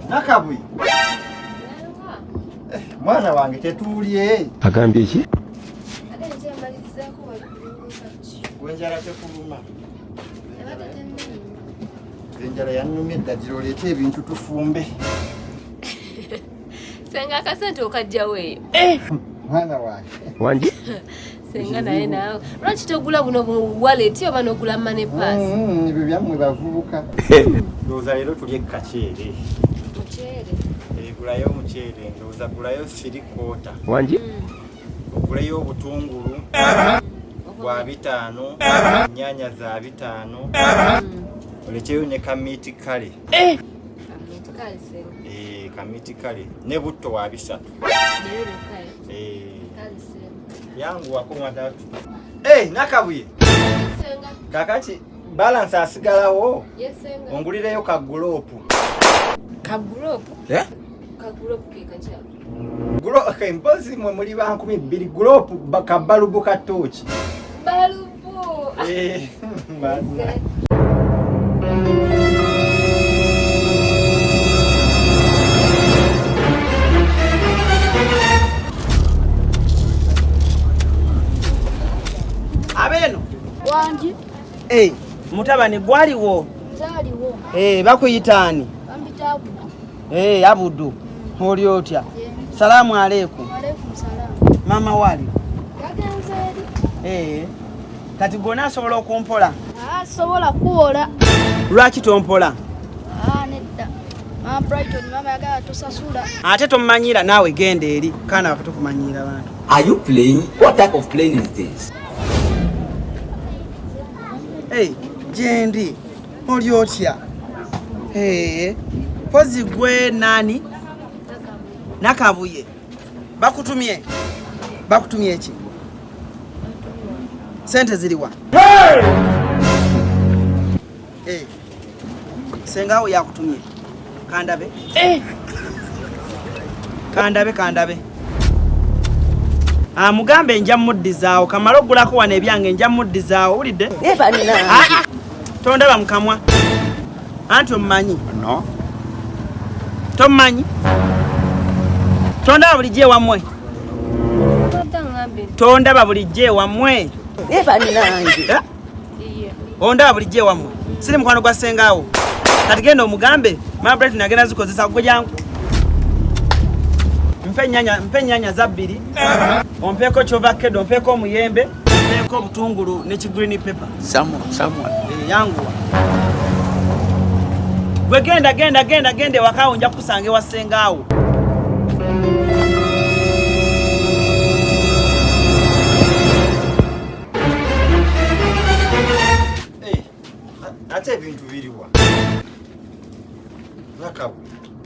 Nakabwi. Mwana wange tetuulye. Agambye ki? Wenjala tekuluma. Enjala yannumye eddagiro oleete ebintu tufumbe. Senga akasente okajjawo eyo. Mwana wange. Wangi? Senga naye naawe. Lwaki togula buno bu wallet oba n'ogula money pass? Ebyo byammwe bavubuka. Ndowooza leero tulye kaceere. Muceere? Gulayo omuceere, ndowooza gulayo 3/4. Wangi? Oguleyo obutungulu bwa 5, ennyaanya za 5, olekeyo ne kamiti kale. Kamiti kale senga. Kamiti kale ne butto wa 3. Neyo kale. Kale senga. Yangu wako mwatatu. Nakabwiye. Senga. Kakati balance asigalawo. Yes senga. Ongulireyo ka gulopu. Ka gulopu? Ka gulopu ke kacha. Gulopu mpozi mwe muli ba 12 gulopu bakabalubu ka tochi. Balubu. Bana. Abeno. Wangi. Mutabani gwaliwo. Zaliwo. Bakuyitani. Ambitabu. Abudu. Oli otya? Salamu aleikum. Aleikum salam. Mama wali. Yagenzeeri. Kati gona asobola okumpola? Sobola kuwola. Lwaki tompola? Nedda. Maama Brighton mama yagala tosasula. Ate tomanyira naawe genda eri. Kana bakatukumanyira abantu. Are you playing? What type of playing is this? Jendi. Oli otya? Pozi gwe nani? Nakabuye. Bakutumye. Bakutumye ki? Sente ziliwa. Sengawo yakutumye. Kandabe. Kandabe. Mugambe nja muddizaawo kamala ogulako wana ebyange nja muddizaawo ulidde? Tondaba mukamwa. Anti omumanyi? No. Tomanyi? Tondaba bulijje wamwe. Tondaba bulijje wamwe. Ondaba bulijje wamwe. Siri mukwano gwa sengawo. Kati genda omugambe Maama Brighton agenda zikozesa gwe jangu. Mpe nnyaanya za 2. Ompeko chovakedo, ompeko omuyembe, ompeko obutungulu ne green pepper. Someone. Yangu. Gwe genda wakawo nja kusange wasengawo. Ate bintu biriwa. Nakabu.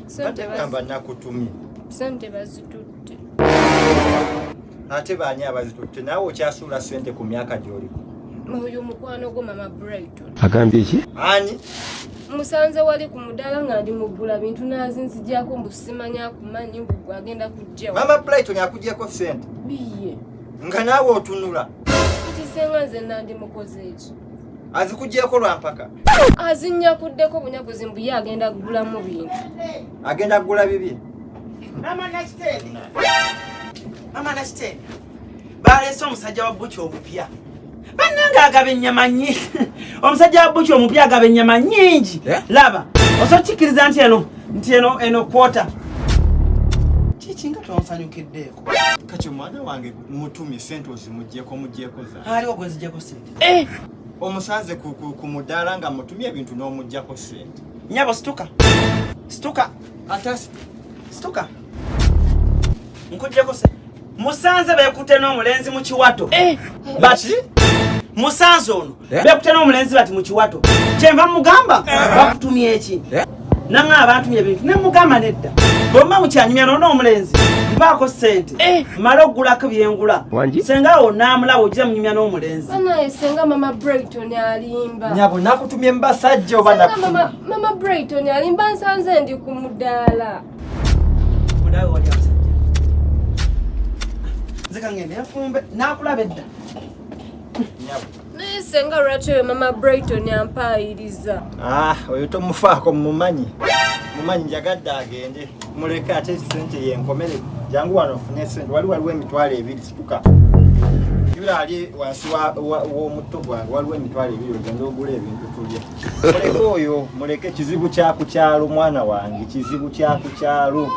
Sente kamba nakutumye. Sente bazitutte. Ate baani abazitutte nawe okyasuula sente ku myaka gy'oliko. Oyo mukwano gwo Maama Brighton. Agambye ki? Ani? Musanze wali ku mudaala nga ndi mugula bintu nazinzijjako mbu simanya kumanyi mbu agenda kujja. Maama Brighton akugyeko sente? Biye. Nga naawe otunula. Kati senga nze nandi mukoze eki. Azikugyeko lwa mpaka? Azinnyakuddeko bunyaguzi mbu ye agenda kugulamu bintu. Agenda kugula bibi? Mama Nakitende. Baleese omusajja wa bbuki omupya. Bannange agaba ennyama nnyingi. Omusajja wa bbuki omupya agaba ennyama nnyingi. Laba, osokikkiriza nti eno kwota. Kiki nga tonsanyukiddeeko? Kati omwana wange mutumye sente ozimugyeko za. Aliwo gwe nzijjako sente. Omusanze ku mudaala nga mutumye ebintu n'omuggyako sente. Nyabo situka. Atasi. Situka. Nkujjako se. Musanze beekutte n'omulenzi mu kiwato. Bati musanze ono beekutte n'omulenzi bati mu kiwato. Kyenva mugamba bakutumye eki? Nanga abantumye ebintu ne mugamba nedda. Bomba mukyanyumya n'omulenzi. Mbaako sente. Mala ogulako byengula. Sengawo naamulaba ojja munyumya n'omulenzi. Banaye senga Maama Brighton alimba. Nyabo nakutumye mbasajja oba nakutumye. Maama Brighton alimba nsanze ndi ku mudaala. Mudaala wali abasajja. Nze kangende yafumbe nakulaba edda. Nyabo naye senga lwaki Maama Brighton yampayiriza. Oyo tomufaako mumanyi njagadde agende muleke ate Sente yenkomere jangu wano ofune Sente waliwo emitwalo 2 situka yula ali wansi w'omutto gwange waliwo emitwalo 2 ogenda ogula ebintu tulye muleke oyo muleke kizibu kya ku kyalo mwana wange kizibu kya ku kyalo